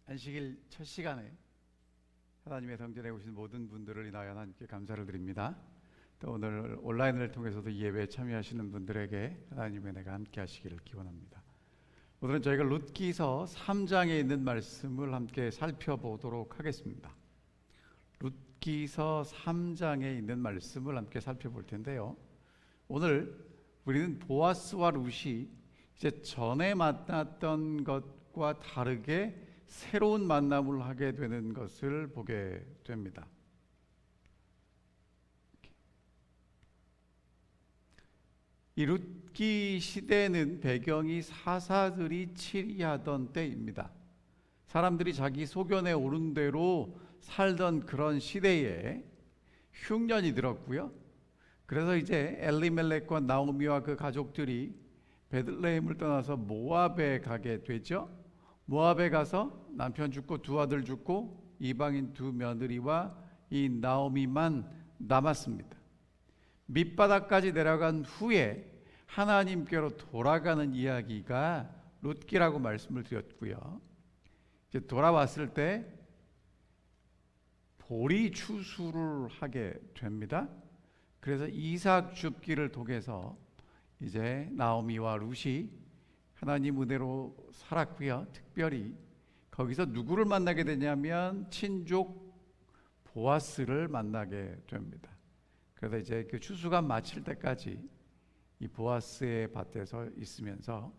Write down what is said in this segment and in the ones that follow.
안식일 첫 시간에 하나님의 성전에 오신 모든 분들을 인하여 하나님께 감사를 드립니다. 또 오늘 온라인을 통해서도 이 예배에 참여하시는 분들에게 하나님의 은혜가 함께 하시기를 기원합니다. 오늘은 저희가 룻기서 3장에 있는 말씀을 함께 살펴보도록 하겠습니다. 룻기서 3장에 있는 말씀을 함께 살펴볼 텐데요, 오늘 우리는 보아스와 룻이 이제 전에 만났던 것과 다르게 새로운 만남을 하게 되는 것을 보게 됩니다. 이 룻기 시대는 배경이 사사들이 치리하던 때입니다. 사람들이 자기 소견에 오른 대로 살던 그런 시대에 흉년이 들었고요. 그래서 이제 엘리멜렉과 나오미와 그 가족들이 베들레헴을 떠나서 모압에 가게 되죠. 모압에 가서 남편 죽고 두 아들 죽고 이방인 두 며느리와 이 나오미만 남았습니다. 밑바닥까지 내려간 후에 하나님께로 돌아가는 이야기가 룻기라고 말씀을 드렸고요. 이제 돌아왔을 때 보리 추수를 하게 됩니다. 그래서 이삭 줍기를 통해서 이제 나오미와 룻이 하나님 은혜로 살았고요. 특별히 거기서 누구를 만나게 되냐면 친족 보아스를 만나게 됩니다. 그래서 이제 그 추수가 마칠 때까지 이 보아스의 밭에서 있으면서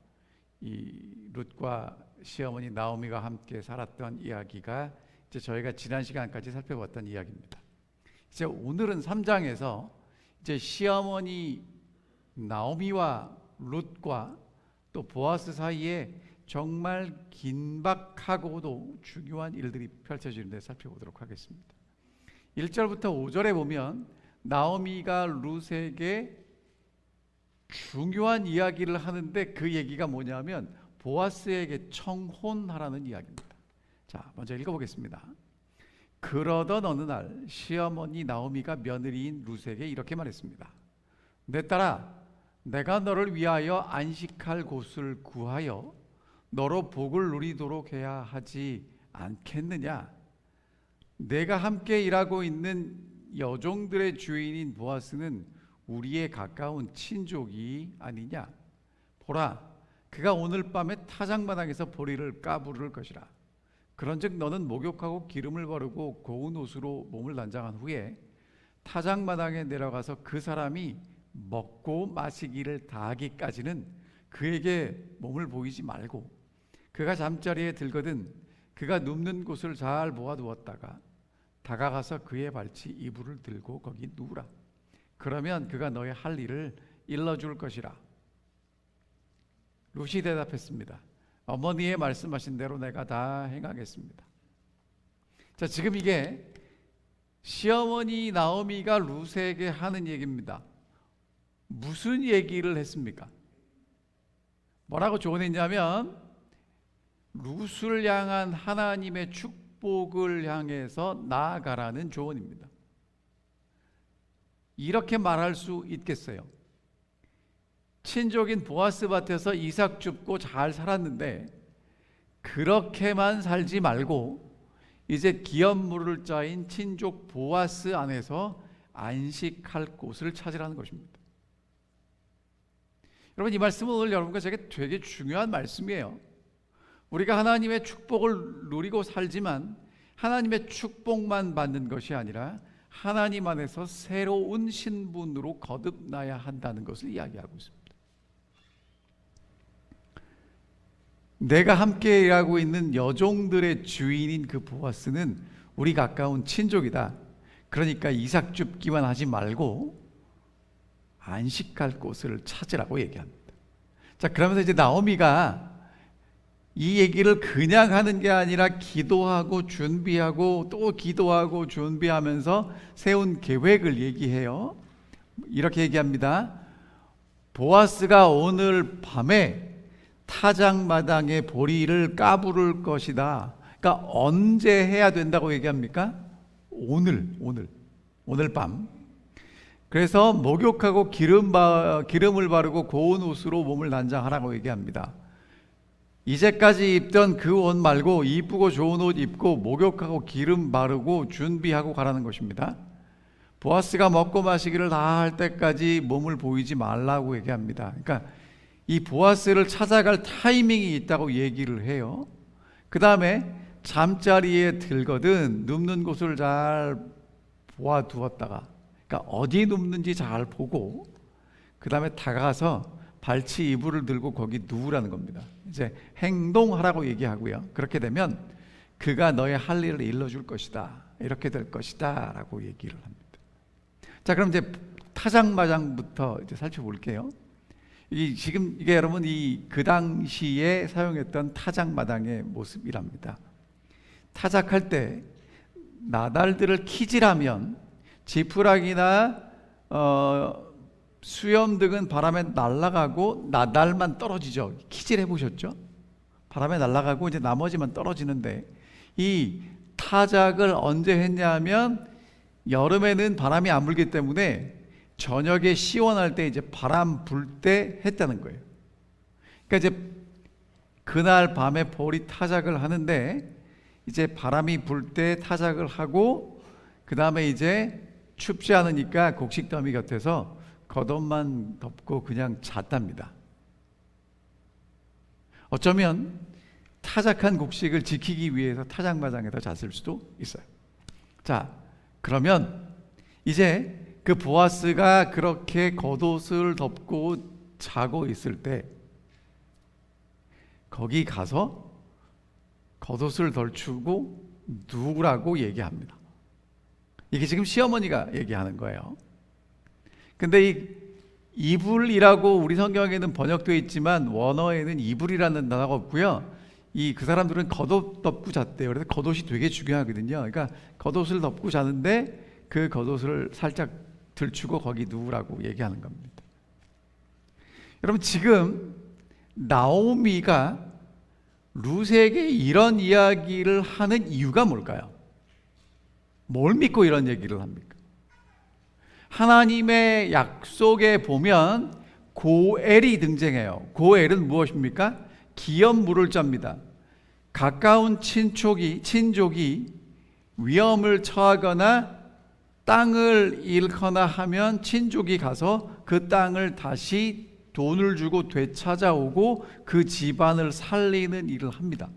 이 룻과 시어머니 나오미가 함께 살았던 이야기가 이제 저희가 지난 시간까지 살펴봤던 이야기입니다. 이제 오늘은 3장에서 이제 시어머니 나오미와 룻과 또 보아스 사이에 정말 긴박하고도 중요한 일들이 펼쳐지는데 살펴보도록 하겠습니다. 1절부터 5절에 보면 나오미가 룻에게 중요한 이야기를 하는데 그 얘기가 뭐냐면 보아스에게 청혼하라는 이야기입니다. 자, 먼저 읽어보겠습니다. 그러던 어느 날 시어머니 나오미가 며느리인 룻에게 이렇게 말했습니다. 내 딸아, 내가 너를 위하여 안식할 곳을 구하여 너로 복을 누리도록 해야 하지 않겠느냐? 내가 함께 일하고 있는 여종들의 주인인 보아스는 우리의 가까운 친족이 아니냐? 보라, 그가 오늘 밤에 타작마당에서 보리를 까부를 것이라. 그런즉 너는 목욕하고 기름을 바르고 고운 옷으로 몸을 단장한 후에 타작마당에 내려가서 그 사람이 먹고 마시기를 다하기까지는 그에게 몸을 보이지 말고 그가 잠자리에 들거든 그가 눕는 곳을 잘 모아두었다가 다가가서 그의 발치 이불을 들고 거기 누우라. 그러면 그가 너의 할 일을 일러줄 것이라. 룻이 대답했습니다. 어머니의 말씀하신 대로 내가 다 행하겠습니다. 자, 지금 이게 시어머니 나오미가 룻에게 하는 얘기입니다. 무슨 얘기를 했습니까? 뭐라고 조언했냐면 룻을 향한 하나님의 축복을 향해서 나아가라는 조언입니다. 이렇게 말할 수 있겠어요. 친족인 보아스 밭에서 이삭 줍고 잘 살았는데 그렇게만 살지 말고 이제 기업 물을 자인 친족 보아스 안에서 안식할 곳을 찾으라는 것입니다. 여러분, 이 말씀은 오늘 여러분과 제게 되게 중요한 말씀이에요. 우리가 하나님의 축복을 누리고 살지만 하나님의 축복만 받는 것이 아니라 하나님 안에서 새로운 신분으로 거듭나야 한다는 것을 이야기하고 있습니다. 내가 함께 일하고 있는 여종들의 주인인 그 보아스는 우리 가까운 친족이다. 그러니까 이삭 줍기만 하지 말고 안식할 곳을 찾으라고 얘기합니다. 자, 그러면서 이제 나오미가 이 얘기를 그냥 하는 게 아니라 기도하고 준비하고 또 기도하고 준비하면서 세운 계획을 얘기해요. 이렇게 얘기합니다. 보아스가 오늘 밤에 타작마당에 보리를 까부를 것이다. 그러니까 언제 해야 된다고 얘기합니까? 오늘 밤. 그래서 목욕하고 기름을 바르고 고운 옷으로 몸을 단장하라고 얘기합니다. 이제까지 입던 그 옷 말고 이쁘고 좋은 옷 입고 목욕하고 기름 바르고 준비하고 가라는 것입니다. 보아스가 먹고 마시기를 다 할 때까지 몸을 보이지 말라고 얘기합니다. 그러니까 이 보아스를 찾아갈 타이밍이 있다고 얘기를 해요. 그 다음에 잠자리에 들거든 눕는 곳을 잘 보아두었다가, 그러니까 어디 눕는지 잘 보고 그 다음에 다가가서 발치 이불을 들고 거기 누우라는 겁니다. 이제 행동하라고 얘기하고요. 그렇게 되면 그가 너의 할 일을 일러줄 것이다, 이렇게 될 것이다 라고 얘기를 합니다. 자, 그럼 이제 타작마당부터 이제 살펴볼게요. 지금 이게 여러분 그 당시에 사용했던 타작마당의 모습이랍니다. 타작할 때 나달들을 키질하면 지푸라기나 수염 등은 바람에 날아가고 나달만 떨어지죠. 키질 해보셨죠? 바람에 날아가고 이제 나머지만 떨어지는데, 이 타작을 언제 했냐면 여름에는 바람이 안 불기 때문에 저녁에 시원할 때 이제 바람 불 때 했다는 거예요. 그러니까 이제 그날 밤에 볼이 타작을 하는데 이제 바람이 불 때 타작을 하고 그 다음에 이제 춥지 않으니까 곡식더미 곁에서 겉옷만 덮고 그냥 잤답니다. 어쩌면 타작한 곡식을 지키기 위해서 타작마당에서 잤을 수도 있어요. 자, 그러면 이제 그 보아스가 그렇게 겉옷을 덮고 자고 있을 때 거기 가서 겉옷을 덜추고 누우라고 얘기합니다. 이게 지금 시어머니가 얘기하는 거예요. 근데 이 이불이라고 우리 성경에는 번역되어 있지만 원어에는 이불이라는 단어가 없고요. 그 사람들은 겉옷 덮고 잤대요. 그래서 겉옷이 되게 중요하거든요. 그러니까 겉옷을 덮고 자는데 그 겉옷을 살짝 들추고 거기 누우라고 얘기하는 겁니다. 여러분, 지금 나오미가 룻에게 이런 이야기를 하는 이유가 뭘까요? 뭘 믿고 이런 얘기를 합니까? 하나님의 약속에 보면 고엘이 등장해요. 고엘은 무엇입니까? 기업 물을 자입니다. 가까운 친족이 위험을 처하거나 땅을 잃거나 하면 친족이 가서 그 땅을 다시 돈을 주고 되찾아오고 그 집안을 살리는 일을 합니다.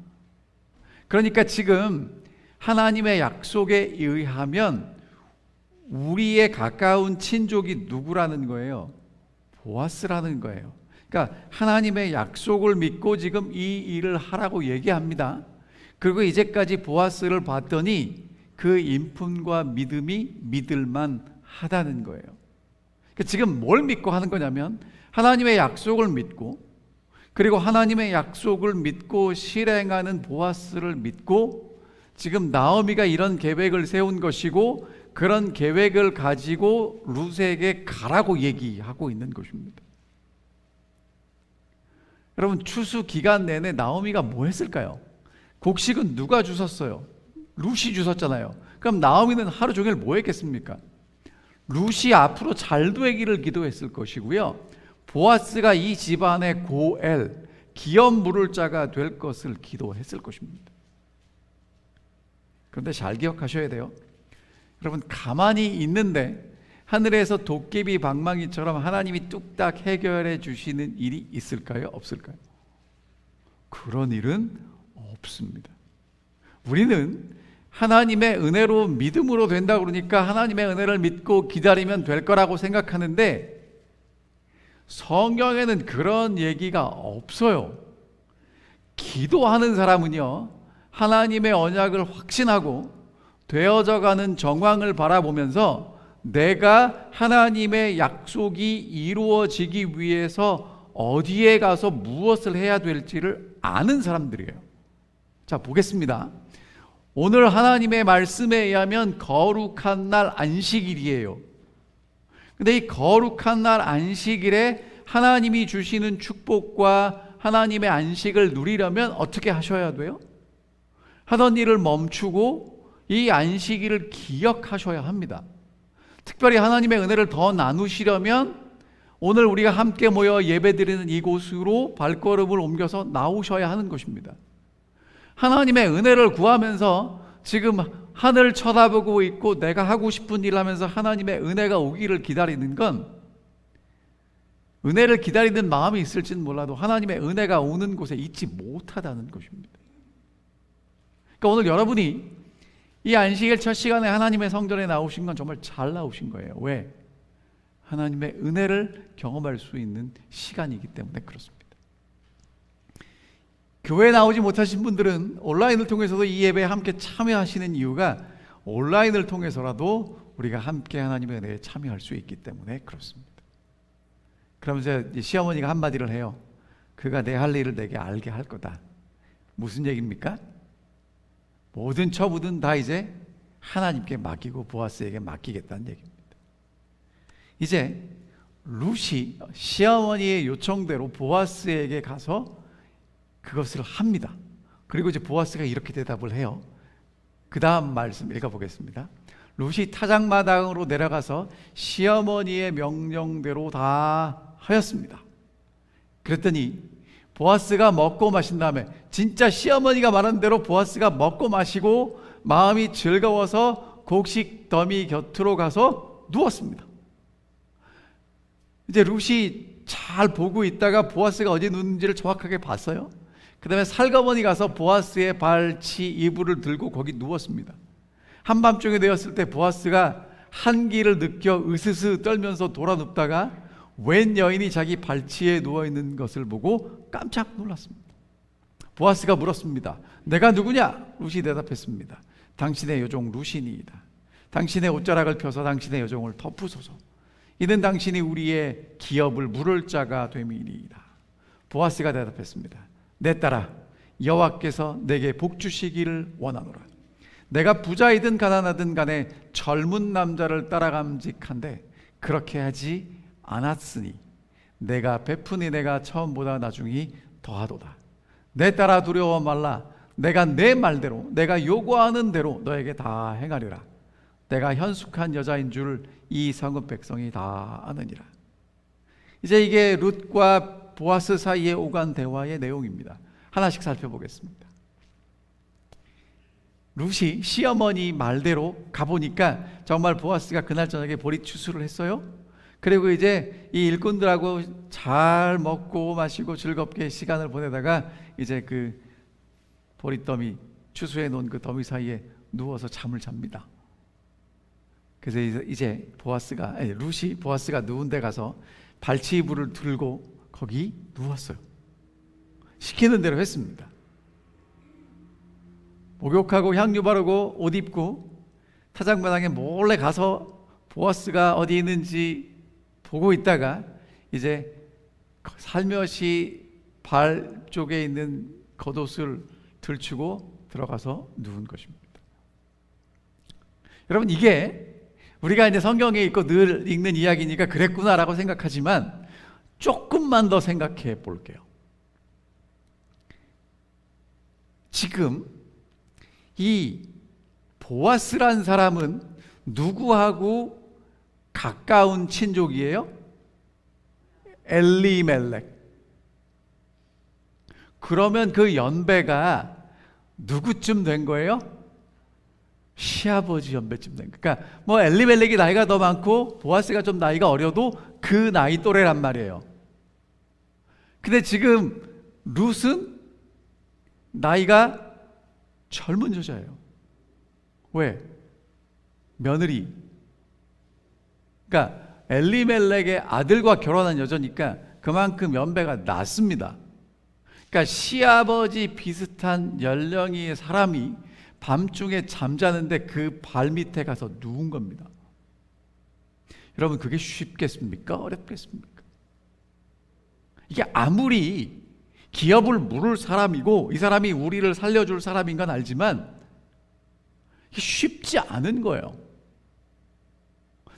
그러니까 지금 하나님의 약속에 의하면 우리의 가까운 친족이 누구라는 거예요? 보아스라는 거예요. 그러니까 하나님의 약속을 믿고 지금 이 일을 하라고 얘기합니다. 그리고 이제까지 보아스를 봤더니 그 인품과 믿음이 믿을만 하다는 거예요. 그러니까 지금 뭘 믿고 하는 거냐면 하나님의 약속을 믿고, 그리고 하나님의 약속을 믿고 실행하는 보아스를 믿고 지금 나오미가 이런 계획을 세운 것이고 그런 계획을 가지고 룻에게 가라고 얘기하고 있는 것입니다. 여러분, 추수 기간 내내 나오미가 뭐 했을까요? 곡식은 누가 주웠어요? 룻이 주웠잖아요. 그럼 나오미는 하루 종일 뭐 했겠습니까? 룻이 앞으로 잘 되기를 기도했을 것이고요, 보아스가 이 집안의 고엘, 기업 물을 자가 될 것을 기도했을 것입니다. 그런데 잘 기억하셔야 돼요. 여러분, 가만히 있는데 하늘에서 도깨비 방망이처럼 하나님이 뚝딱 해결해 주시는 일이 있을까요? 없을까요? 그런 일은 없습니다. 우리는 하나님의 은혜로 믿음으로 된다 그러니까 하나님의 은혜를 믿고 기다리면 될 거라고 생각하는데 성경에는 그런 얘기가 없어요. 기도하는 사람은요, 하나님의 언약을 확신하고 되어져가는 정황을 바라보면서 내가 하나님의 약속이 이루어지기 위해서 어디에 가서 무엇을 해야 될지를 아는 사람들이에요. 자, 보겠습니다. 오늘 하나님의 말씀에 의하면 거룩한 날 안식일이에요. 근데 이 거룩한 날 안식일에 하나님이 주시는 축복과 하나님의 안식을 누리려면 어떻게 하셔야 돼요? 하던 일을 멈추고 이 안식일을 기억하셔야 합니다. 특별히 하나님의 은혜를 더 나누시려면 오늘 우리가 함께 모여 예배드리는 이곳으로 발걸음을 옮겨서 나오셔야 하는 것입니다. 하나님의 은혜를 구하면서 지금 하늘 쳐다보고 있고 내가 하고 싶은 일 하면서 하나님의 은혜가 오기를 기다리는 건, 은혜를 기다리는 마음이 있을지는 몰라도 하나님의 은혜가 오는 곳에 있지 못하다는 것입니다. 그러니까 오늘 여러분이 이 안식일 첫 시간에 하나님의 성전에 나오신 건 정말 잘 나오신 거예요. 왜? 하나님의 은혜를 경험할 수 있는 시간이기 때문에 그렇습니다. 교회에 나오지 못하신 분들은 온라인을 통해서도 이 예배에 함께 참여하시는 이유가 온라인을 통해서라도 우리가 함께 하나님의 은혜에 참여할 수 있기 때문에 그렇습니다. 그러면서 시어머니가 한마디를 해요. 그가 내 할 일을 내게 알게 할 거다. 무슨 얘기입니까? 모든 처분은 다 이제 하나님께 맡기고 보아스에게 맡기겠다는 얘기입니다. 이제 룻이 시어머니의 요청대로 보아스에게 가서 그것을 합니다. 그리고 이제 보아스가 이렇게 대답을 해요. 그 다음 말씀 읽어보겠습니다. 룻이 타작마당으로 내려가서 시어머니의 명령대로 다 하였습니다. 그랬더니 보아스가 먹고 마신 다음에, 진짜 시어머니가 말한 대로 보아스가 먹고 마시고 마음이 즐거워서 곡식 더미 곁으로 가서 누웠습니다. 이제 룻이 잘 보고 있다가 보아스가 어디 누웠는지를 정확하게 봤어요. 그 다음에 살거머니 가서 보아스의 발치 이불을 들고 거기 누웠습니다. 한밤중에 되었을 때 보아스가 한기를 느껴 으스스 떨면서 돌아 눕다가 웬 여인이 자기 발치에 누워있는 것을 보고 깜짝 놀랐습니다. 보아스가 물었습니다. 내가 누구냐? 룻이 대답했습니다. 당신의 여종 룻이니이다. 당신의 옷자락을 펴서 당신의 여종을 덮으소서. 이는 당신이 우리의 기업을 물을 자가 됨이니이다. 보아스가 대답했습니다. 내 딸아, 여호와께서 내게 복 주시기를 원하노라. 내가 부자이든 가난하든 간에 젊은 남자를 따라감직한데 그렇게 하지 않았으니 내가 베푼 은혜가 처음보다 나중이 더하도다. 내 딸아, 두려워 말라. 내가 내 말대로, 내가 요구하는 대로 너에게 다 행하리라. 내가 현숙한 여자인 줄 이 성읍 백성이 다 아느니라. 이제 이게 룻과 보아스 사이에 오간 대화의 내용입니다. 하나씩 살펴보겠습니다. 룻이 시어머니 말대로 가보니까 정말 보아스가 그날 저녁에 보리 추수를 했어요. 그리고 이제 이 일꾼들하고 잘 먹고 마시고 즐겁게 시간을 보내다가 이제 그 보리더미, 추수해 놓은 그 더미 사이에 누워서 잠을 잡니다. 그래서 이제 룻이 보아스가 누운 데 가서 발치 이불을 들고 거기 누웠어요. 시키는 대로 했습니다. 목욕하고 향유 바르고 옷 입고 타작마당에 몰래 가서 보아스가 어디 있는지 보고 있다가 이제 살며시 발 쪽에 있는 겉옷을 들추고 들어가서 누운 것입니다. 여러분, 이게 우리가 이제 성경에 있고 늘 읽는 이야기니까 그랬구나라고 생각하지만 조금만 더 생각해 볼게요. 지금 이 보아스란 사람은 누구하고 가까운 친족이에요? 엘리멜렉. 그러면 그 연배가 누구쯤 된 거예요? 시아버지 연배쯤 된 거예요. 그러니까 뭐 엘리멜렉이 나이가 더 많고 보아스가 좀 나이가 어려도 그 나이 또래란 말이에요. 근데 지금 룻은 나이가 젊은 여자예요. 왜? 며느리. 그러니까 엘리멜렉의 아들과 결혼한 여자니까 그만큼 연배가 낮습니다. 그러니까 시아버지 비슷한 연령의 사람이 밤중에 잠자는데 그 발밑에 가서 누운 겁니다. 여러분, 그게 쉽겠습니까? 어렵겠습니까? 이게 아무리 기업을 물을 사람이고 이 사람이 우리를 살려줄 사람인 건 알지만 이게 쉽지 않은 거예요.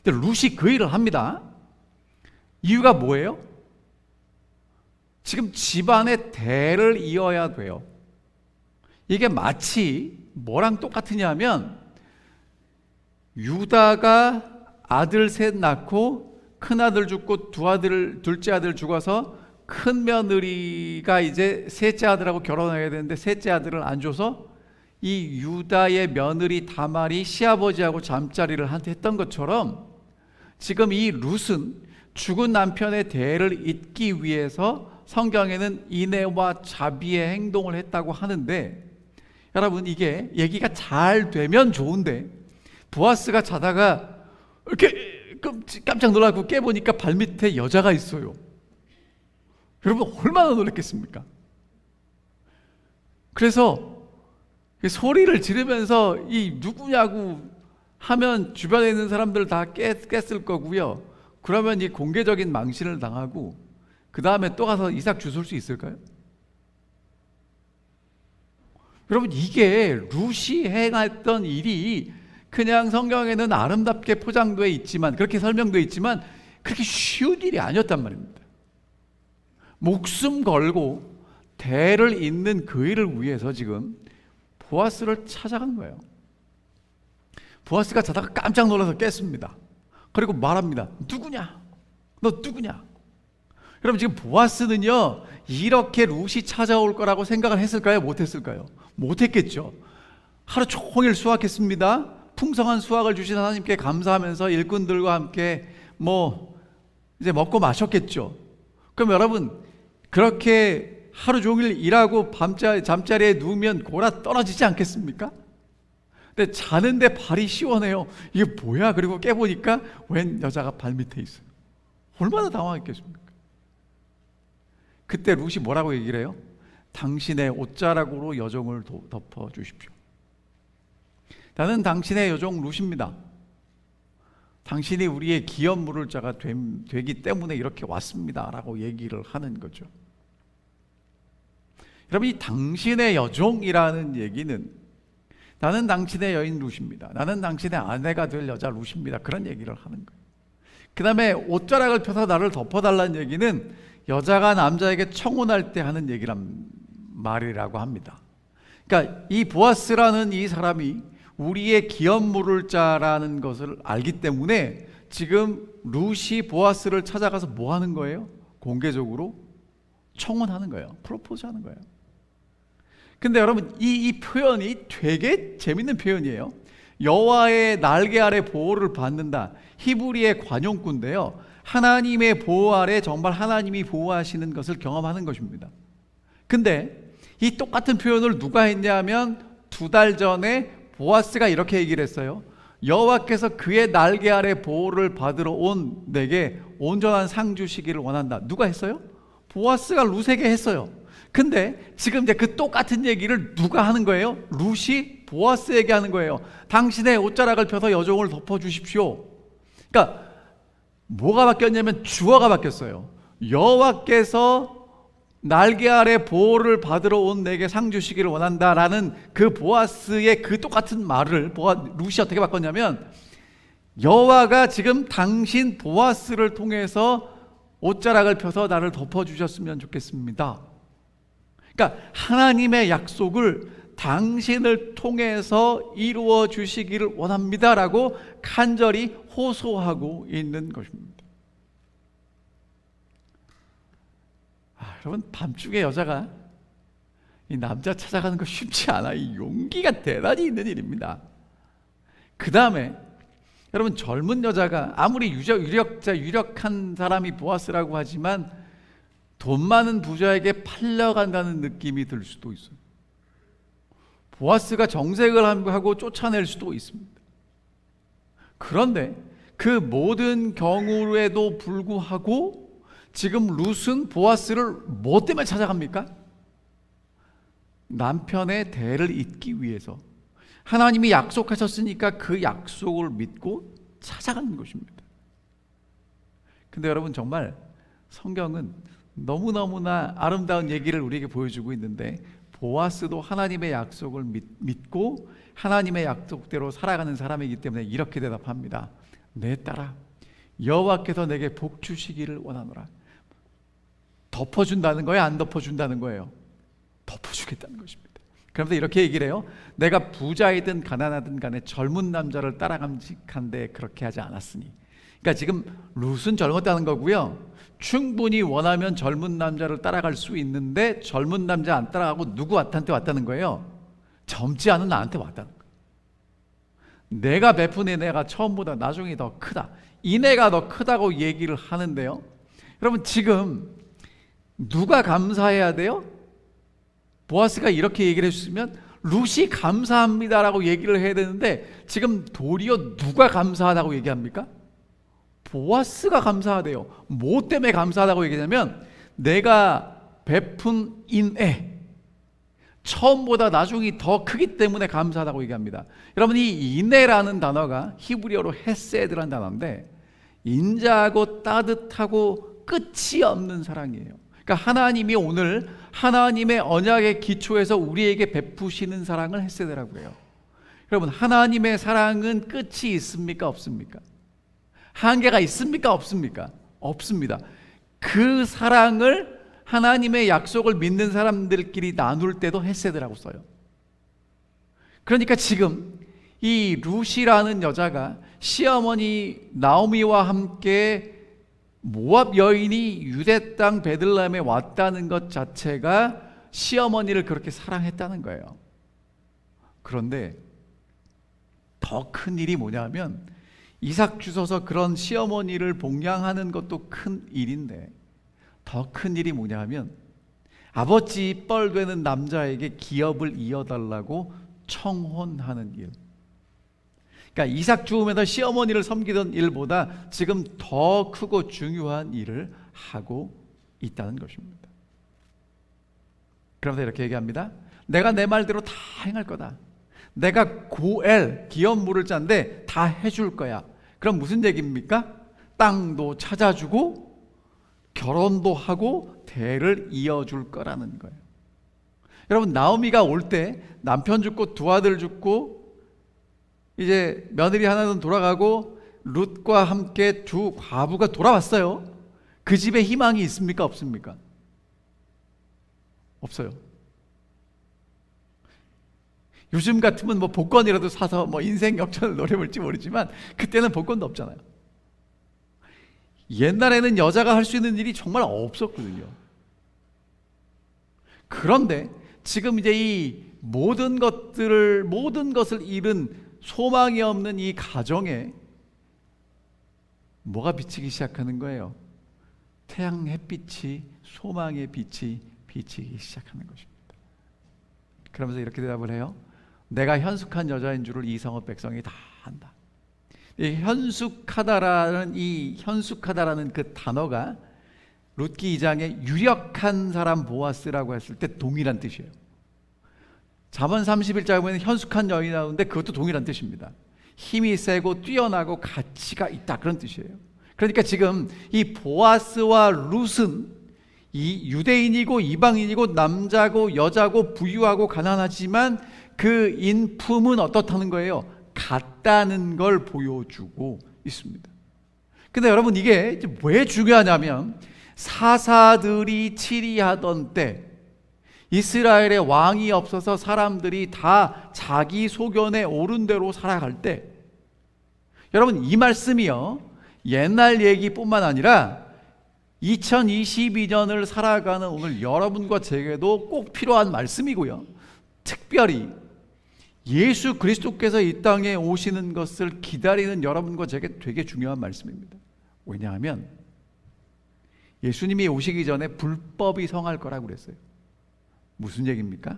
근데 룻이 그 일을 합니다. 이유가 뭐예요? 지금 집안의 대를 이어야 돼요. 이게 마치 뭐랑 똑같으냐면 유다가 아들 셋 낳고 큰 아들 죽고 둘째 아들 죽어서 큰 며느리가 이제 셋째 아들하고 결혼해야 되는데 셋째 아들을 안 줘서 이 유다의 며느리 다말이 시아버지하고 잠자리를 했던 것처럼 지금 이 룻은 죽은 남편의 대를 잇기 위해서 성경에는 인애와 자비의 행동을 했다고 하는데, 여러분 이게 얘기가 잘 되면 좋은데 보아스가 자다가 이렇게 깜짝 놀라고 깨보니까 발밑에 여자가 있어요. 여러분 얼마나 놀랐겠습니까? 그래서 소리를 지르면서 이 누구냐고 하면 주변에 있는 사람들 다 깼을 거고요. 그러면 이 공개적인 망신을 당하고 그 다음에 또 가서 이삭 주술 수 있을까요? 여러분 이게 룻이 행했던 일이 그냥 성경에는 아름답게 포장되어 있지만, 그렇게 설명되어 있지만 그렇게 쉬운 일이 아니었단 말입니다. 목숨 걸고 대를 잇는 그 일을 위해서 지금 보아스를 찾아간 거예요. 보아스가 자다가 깜짝 놀라서 깼습니다. 그리고 말합니다. 누구냐? 너 누구냐? 여러분 지금 보아스는요 이렇게 룻이 찾아올 거라고 생각을 했을까요? 못했을까요? 못했겠죠. 하루 종일 수확했습니다. 풍성한 수확을 주신 하나님께 감사하면서 일꾼들과 함께 이제 먹고 마셨겠죠. 그럼 여러분 그렇게 하루 종일 일하고 잠자리에 누우면 골아 떨어지지 않겠습니까? 근데 자는데 발이 시원해요. 이게 뭐야? 그리고 깨보니까 웬 여자가 발밑에 있어요. 얼마나 당황했겠습니까? 그때 룻이 뭐라고 얘기를 해요? 당신의 옷자락으로 여종을 덮어주십시오. 나는 당신의 여종 룻입니다. 당신이 우리의 기업 물을 자가 되기 때문에 이렇게 왔습니다 라고 얘기를 하는 거죠. 여러분 이 당신의 여종이라는 얘기는 나는 당신의 여인 룻입니다, 나는 당신의 아내가 될 여자 룻입니다, 그런 얘기를 하는 거예요. 그 다음에 옷자락을 펴서 나를 덮어달라는 얘기는 여자가 남자에게 청혼할 때 하는 얘기란 말이라고 합니다. 그러니까 이 보아스라는 이 사람이 우리의 기업 물을 자라는 것을 알기 때문에 지금 룻이 보아스를 찾아가서 뭐 하는 거예요? 공개적으로 청혼하는 거예요. 프로포즈 하는 거예요. 근데 여러분 이 표현이 되게 재밌는 표현이에요. 여호와의 날개 아래 보호를 받는다. 히브리의 관용구인데요, 하나님의 보호 아래 정말 하나님이 보호하시는 것을 경험하는 것입니다. 근데 이 똑같은 표현을 누가 했냐면 2달 전에 보아스가 이렇게 얘기를 했어요. 여호와께서 그의 날개 아래 보호를 받으러 온 내게 온전한 상 주시기를 원한다. 누가 했어요? 보아스가 룻에게 했어요. 근데 지금 이제 그 똑같은 얘기를 누가 하는 거예요? 룻이 보아스에게 하는 거예요. 당신의 옷자락을 펴서 여종을 덮어주십시오. 그러니까 뭐가 바뀌었냐면 주어가 바뀌었어요. 여호와께서 날개 아래 보호를 받으러 온 내게 상 주시기를 원한다라는 그 보아스의 그 똑같은 말을 룻이 어떻게 바꿨냐면, 여호와가 지금 당신 보아스를 통해서 옷자락을 펴서 나를 덮어주셨으면 좋겠습니다. 그러니까 하나님의 약속을 당신을 통해서 이루어 주시기를 원합니다라고 간절히 호소하고 있는 것입니다. 여러분 밤중에 여자가 이 남자 찾아가는 거 쉽지 않아. 이 용기가 대단히 있는 일입니다. 그 다음에 여러분 젊은 여자가 아무리 유력한 사람이 보아스라고 하지만 돈 많은 부자에게 팔려간다는 느낌이 들 수도 있어요. 보아스가 정색을 하고 쫓아낼 수도 있습니다. 그런데 그 모든 경우에도 불구하고 지금 룻은 보아스를 뭐 때문에 찾아갑니까? 남편의 대를 잇기 위해서. 하나님이 약속하셨으니까 그 약속을 믿고 찾아가는 것입니다. 근데 여러분 정말 성경은 너무너무나 아름다운 얘기를 우리에게 보여주고 있는데, 보아스도 하나님의 약속을 믿고 하나님의 약속대로 살아가는 사람이기 때문에 이렇게 대답합니다. 내 딸아, 여호와께서 내게 복 주시기를 원하노라. 덮어준다는 거예요? 안 덮어준다는 거예요? 덮어주겠다는 것입니다. 그러면서 이렇게 얘기를 해요. 내가 부자이든 가난하든 간에 젊은 남자를 따라감직한데 그렇게 하지 않았으니 그러니까 지금 룻은 젊었다는 거고요. 충분히 원하면 젊은 남자를 따라갈 수 있는데 젊은 남자 안 따라가고 누구한테 왔다는 거예요? 젊지 않은 나한테 왔다는 거예요. 내가 베푼 은혜가 처음보다 나중에 더 크다. 인애가 더 크다고 얘기를 하는데요. 여러분, 지금 누가 감사해야 돼요? 보아스가 이렇게 얘기를 해줬으면 룻이 감사합니다라고 얘기를 해야 되는데 지금 도리어 누가 감사하다고 얘기합니까? 보아스가 감사하대요. 뭐 때문에 감사하다고 얘기하냐면 내가 베푼 인애, 처음보다 나중이 더 크기 때문에 감사하다고 얘기합니다. 여러분, 이 인애라는 단어가 히브리어로 헤세드라는 단어인데 인자하고 따뜻하고 끝이 없는 사랑이에요. 그러니까 하나님이 오늘 하나님의 언약의 기초에서 우리에게 베푸시는 사랑을 헤세드라고 해요. 여러분, 하나님의 사랑은 끝이 있습니까? 없습니까? 한계가 있습니까? 없습니까? 없습니다. 그 사랑을 하나님의 약속을 믿는 사람들끼리 나눌 때도 헤세드라고 써요. 그러니까 지금 이 룻이라는 여자가 시어머니 나오미와 함께 모압 여인이 유대 땅 베들레헴에 왔다는 것 자체가 시어머니를 그렇게 사랑했다는 거예요. 그런데 더 큰 일이 뭐냐면 이삭 주셔서 그런 시어머니를 봉양하는 것도 큰 일인데 더 큰 일이 뭐냐면 아버지 뻘 되는 남자에게 기업을 이어달라고 청혼하는 일. 그러니까 이삭 죽으면서 시어머니를 섬기던 일보다 지금 더 크고 중요한 일을 하고 있다는 것입니다. 그러면서 이렇게 얘기합니다. 내가 내 말대로 다 행할 거다. 내가 고엘, 기업 물을 자인데 다 해줄 거야. 그럼 무슨 얘기입니까? 땅도 찾아주고 결혼도 하고 대를 이어줄 거라는 거예요. 여러분, 나오미가 올 때 남편 죽고 두 아들 죽고 이제 며느리 하나는 돌아가고 룻과 함께 두 과부가 돌아왔어요. 그 집에 희망이 있습니까? 없습니까? 없어요. 요즘 같으면 뭐 복권이라도 사서 뭐 인생 역전을 노려볼지 모르지만 그때는 복권도 없잖아요. 옛날에는 여자가 할 수 있는 일이 정말 없었거든요. 그런데 지금 이제 이 모든 것을 잃은 소망이 없는 이 가정에 뭐가 비치기 시작하는 거예요? 태양 햇빛이, 소망의 빛이 비치기 시작하는 것입니다. 그러면서 이렇게 대답을 해요. 내가 현숙한 여자인 줄을 이 성읍 백성이 다 안다. 이 현숙하다라는 그 단어가 룻기 2장에 유력한 사람 보아스라고 했을 때 동일한 뜻이에요. 잠언 31장에 보면 현숙한 여인이 나오는데 그것도 동일한 뜻입니다. 힘이 세고 뛰어나고 가치가 있다, 그런 뜻이에요. 그러니까 지금 이 보아스와 룻은 이 유대인이고 이방인이고 남자고 여자고 부유하고 가난하지만 그 인품은 어떻다는 거예요? 같다는 걸 보여주고 있습니다. 근데 여러분, 이게 왜 중요하냐면 사사들이 치리하던 때 이스라엘에 왕이 없어서 사람들이 다 자기 소견에 옳은 대로 살아갈 때, 여러분, 이 말씀이요 옛날 얘기뿐만 아니라 2022년을 살아가는 오늘 여러분과 제게도 꼭 필요한 말씀이고요, 특별히 예수 그리스도께서 이 땅에 오시는 것을 기다리는 여러분과 제게 되게 중요한 말씀입니다. 왜냐하면 예수님이 오시기 전에 불법이 성할 거라고 그랬어요. 무슨 얘기입니까?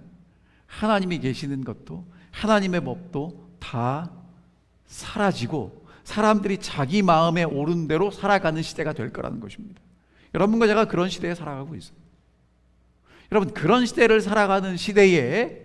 하나님이 계시는 것도 하나님의 법도 다 사라지고 사람들이 자기 마음에 옳은 대로 살아가는 시대가 될 거라는 것입니다. 여러분과 제가 그런 시대에 살아가고 있어요. 여러분, 그런 시대를 살아가는 시대에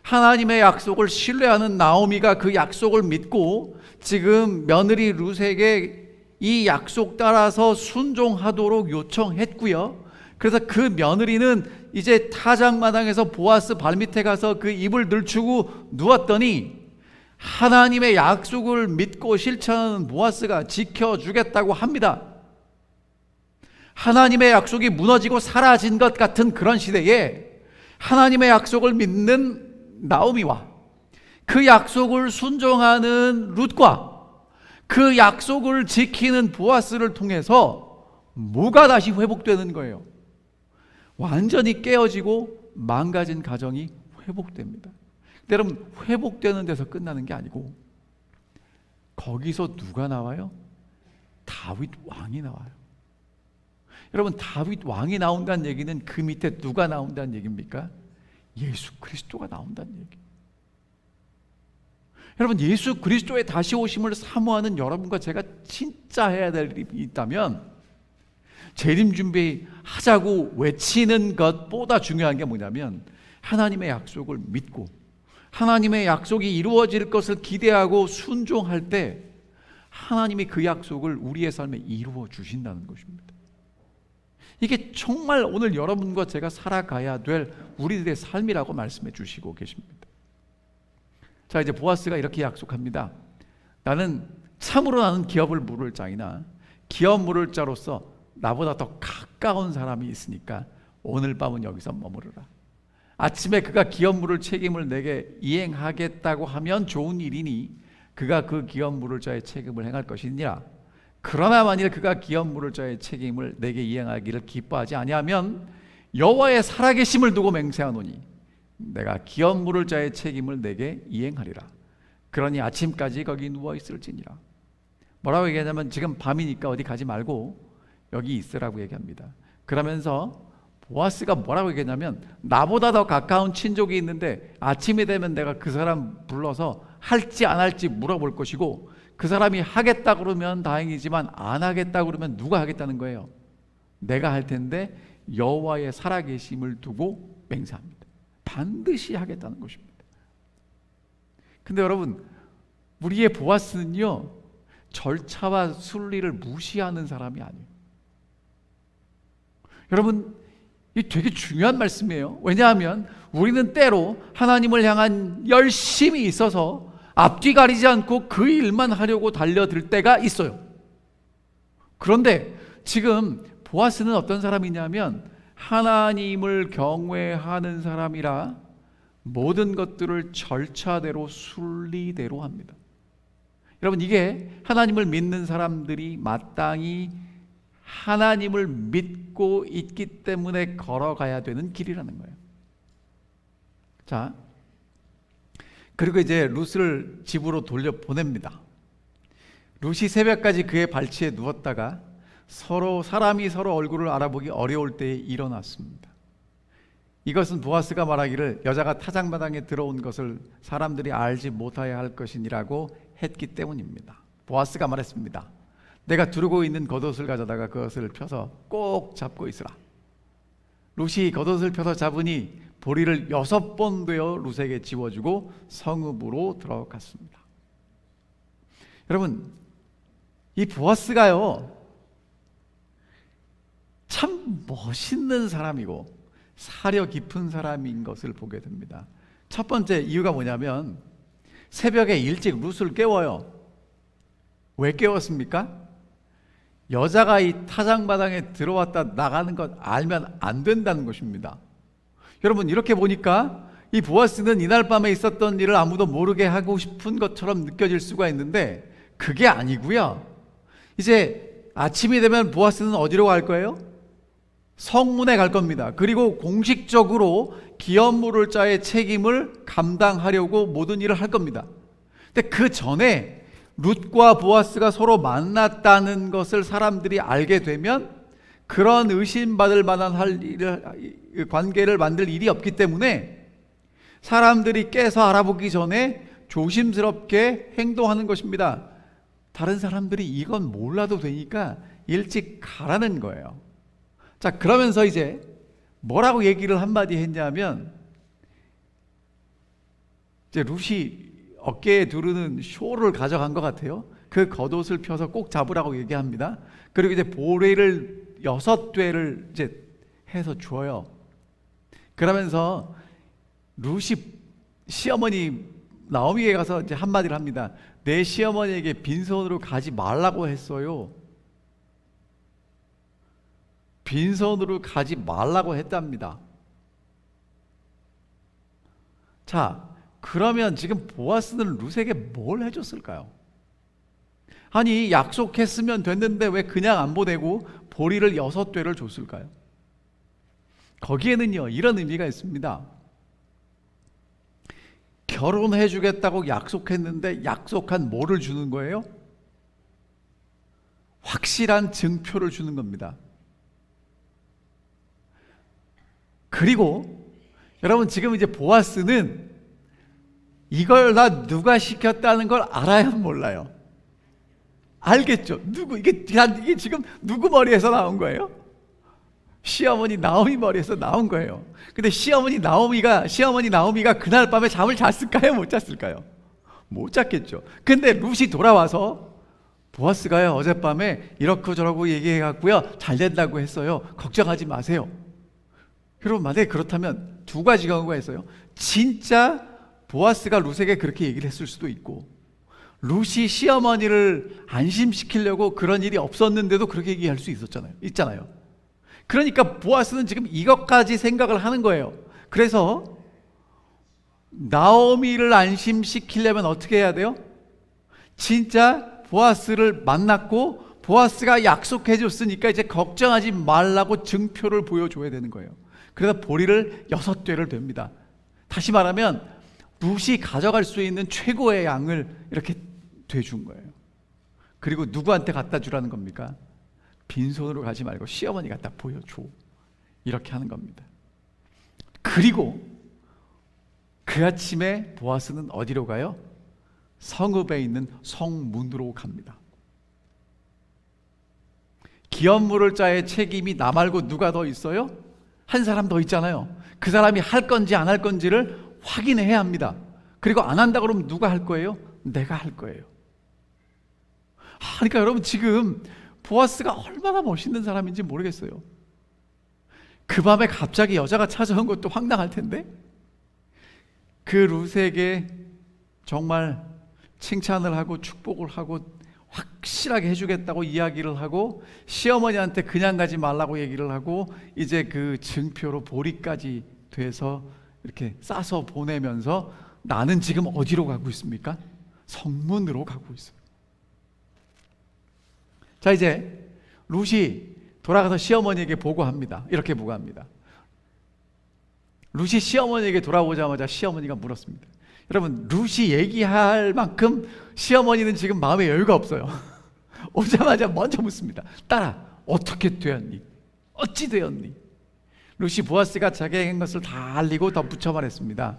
하나님의 약속을 신뢰하는 나오미가 그 약속을 믿고 지금 며느리 룻에게 이 약속 따라서 순종하도록 요청했고요. 그래서 그 며느리는 이제 타작마당에서 보아스 발밑에 가서 그 입을 들추고 누웠더니 하나님의 약속을 믿고 실천하는 보아스가 지켜주겠다고 합니다. 하나님의 약속이 무너지고 사라진 것 같은 그런 시대에 하나님의 약속을 믿는 나오미와 그 약속을 순종하는 룻과 그 약속을 지키는 보아스를 통해서 뭐가 다시 회복되는 거예요? 완전히 깨어지고 망가진 가정이 회복됩니다. 근데 여러분, 회복되는 데서 끝나는 게 아니고 거기서 누가 나와요? 다윗 왕이 나와요. 여러분, 다윗 왕이 나온다는 얘기는 그 밑에 누가 나온다는 얘기입니까? 예수 그리스도가 나온다는 얘기. 여러분, 예수 그리스도의 다시 오심을 사모하는 여러분과 제가 진짜 해야 될 일이 있다면 재림 준비하자고 외치는 것보다 중요한 게 뭐냐면 하나님의 약속을 믿고 하나님의 약속이 이루어질 것을 기대하고 순종할 때 하나님이 그 약속을 우리의 삶에 이루어 주신다는 것입니다. 이게 정말 오늘 여러분과 제가 살아가야 될 우리들의 삶이라고 말씀해 주시고 계십니다. 자, 이제 보아스가 이렇게 약속합니다. 나는 기업을 물을 자이나 기업 물을 자로서 나보다 더 가까운 사람이 있으니까 오늘 밤은 여기서 머무르라. 아침에 그가 기업 물을 책임을 내게 이행하겠다고 하면 좋은 일이니 그가 그 기업 물을 자의 책임을 행할 것이니라. 그러나 만일 그가 기업 물을 자의 책임을 내게 이행하기를 기뻐하지 아니하면 여호와의 살아계심을 두고 맹세하노니 내가 기업 물을 자의 책임을 내게 이행하리라. 그러니 아침까지 거기 누워 있을지니라. 뭐라고 얘기하냐면 지금 밤이니까 어디 가지 말고 여기 있으라고 얘기합니다. 그러면서 보아스가 뭐라고 얘기했냐면 나보다 더 가까운 친족이 있는데 아침이 되면 내가 그 사람 불러서 할지 안 할지 물어볼 것이고 그 사람이 하겠다 그러면 다행이지만 안 하겠다 그러면 누가 하겠다는 거예요? 내가 할 텐데 여호와의 살아계심을 두고 맹세합니다. 반드시 하겠다는 것입니다. 근데 여러분, 우리의 보아스는요 절차와 순리를 무시하는 사람이 아니에요. 여러분, 이 되게 중요한 말씀이에요. 왜냐하면 우리는 때로 하나님을 향한 열심이 있어서 앞뒤 가리지 않고 그 일만 하려고 달려들 때가 있어요. 그런데 지금 보아스는 어떤 사람이냐면 하나님을 경외하는 사람이라 모든 것들을 절차대로 순리대로 합니다. 여러분, 이게 하나님을 믿는 사람들이 마땅히 하나님을 믿고 있기 때문에 걸어가야 되는 길이라는 거예요. 자, 그리고 이제 룻을 집으로 돌려보냅니다. 룻이 새벽까지 그의 발치에 누웠다가 사람이 서로 얼굴을 알아보기 어려울 때에 일어났습니다. 이것은 보아스가 말하기를 여자가 타작마당에 들어온 것을 사람들이 알지 못하여 할 것이니라고 했기 때문입니다. 보아스가 말했습니다. 내가 두르고 있는 겉옷을 가져다가 그것을 펴서 꼭 잡고 있으라. 룻이 겉옷을 펴서 잡으니 보리를 6번 되어 룻에게 지워주고 성읍으로 들어갔습니다. 여러분, 이 보아스가요 참 멋있는 사람이고 사려 깊은 사람인 것을 보게 됩니다. 첫 번째 이유가 뭐냐면 새벽에 일찍 룻을 깨워요. 왜 깨웠습니까? 여자가 이 타작마당에 들어왔다 나가는 것 알면 안 된다는 것입니다. 여러분, 이렇게 보니까 이 보아스는 이날 밤에 있었던 일을 아무도 모르게 하고 싶은 것처럼 느껴질 수가 있는데 그게 아니고요. 이제 아침이 되면 보아스는 어디로 갈 거예요? 성문에 갈 겁니다. 그리고 공식적으로 기업 물을 자의 책임을 감당하려고 모든 일을 할 겁니다. 근데 그 전에 룻과 보아스가 서로 만났다는 것을 사람들이 알게 되면 그런 의심받을 만한 관계를 만들 일이 없기 때문에 사람들이 깨서 알아보기 전에 조심스럽게 행동하는 것입니다. 다른 사람들이 이건 몰라도 되니까 일찍 가라는 거예요. 자, 그러면서 이제 뭐라고 얘기를 한마디 했냐면 이제 룻이 어깨에 두르는 쇼를 가져간 것 같아요. 그 겉옷을 펴서 꼭 잡으라고 얘기합니다. 그리고 이제 보리를 6되를 이제 해서 줘요. 그러면서 룻이 시어머니 나오미에 가서 이제 한마디를 합니다. 내 시어머니에게 빈손으로 가지 말라고 했어요. 빈손으로 가지 말라고 했답니다. 자, 그러면 지금 보아스는 룻에게 뭘 해줬을까요? 아니 약속했으면 됐는데 왜 그냥 안 보내고 보리를 6되를 줬을까요? 거기에는요 이런 의미가 있습니다. 결혼해 주겠다고 약속했는데 약속한 뭐를 주는 거예요? 확실한 증표를 주는 겁니다. 그리고 여러분 지금 이제 보아스는 이걸 나 누가 시켰다는 걸 알아야 몰라요? 알겠죠? 누구 이게 지금 누구 머리에서 나온 거예요? 시어머니 나오미 머리에서 나온 거예요. 근데 시어머니 나오미가 그날 밤에 잠을 잤을까요? 못 잤을까요? 못 잤겠죠. 근데 룻이 돌아와서 보아스가요 어젯밤에 이렇고 저렇고 얘기해갖고요 잘 된다고 했어요. 걱정하지 마세요. 여러분 만약에 그렇다면 두 가지 경우가 있어요. 진짜 보아스가 룻에게 그렇게 얘기를 했을 수도 있고, 룻이 시어머니를 안심시키려고 그런 일이 없었는데도 그렇게 얘기할 수 있잖아요. 그러니까 보아스는 지금 이것까지 생각을 하는 거예요. 그래서 나오미를 안심시키려면 어떻게 해야 돼요? 진짜 보아스를 만났고 보아스가 약속해 줬으니까 이제 걱정하지 말라고 증표를 보여줘야 되는 거예요. 그래서 보리를 6되를 됩니다. 다시 말하면 룻이 가져갈 수 있는 최고의 양을 이렇게 돼준 거예요. 그리고 누구한테 갖다 주라는 겁니까? 빈손으로 가지 말고 시어머니 갖다 보여줘. 이렇게 하는 겁니다. 그리고 그 아침에 보아스는 어디로 가요? 성읍에 있는 성문으로 갑니다. 기업물을 자의 책임이 나 말고 누가 더 있어요? 한 사람 더 있잖아요. 그 사람이 할 건지 안 할 건지를 확인해야 합니다. 그리고 안 한다 그러면 누가 할 거예요? 내가 할 거예요. 그러니까 여러분 지금 보아스가 얼마나 멋있는 사람인지 모르겠어요. 그 밤에 갑자기 여자가 찾아온 것도 황당할 텐데 그 룻에게 정말 칭찬을 하고 축복을 하고 확실하게 해주겠다고 이야기를 하고 시어머니한테 그냥 가지 말라고 얘기를 하고 이제 그 증표로 보리까지 돼서 이렇게 싸서 보내면서 나는 지금 어디로 가고 있습니까? 성문으로 가고 있어요. 자, 이제 룻이 돌아가서 시어머니에게 보고합니다. 이렇게 보고합니다. 룻이 시어머니에게 돌아오자마자 시어머니가 물었습니다. 여러분, 룻이 얘기할 만큼 시어머니는 지금 마음에 여유가 없어요. 오자마자 먼저 묻습니다. 딸아, 어떻게 되었니? 어찌 되었니? 룻이 보아스가 자기에게 한 것을 다 알리고 덧붙여 말했습니다.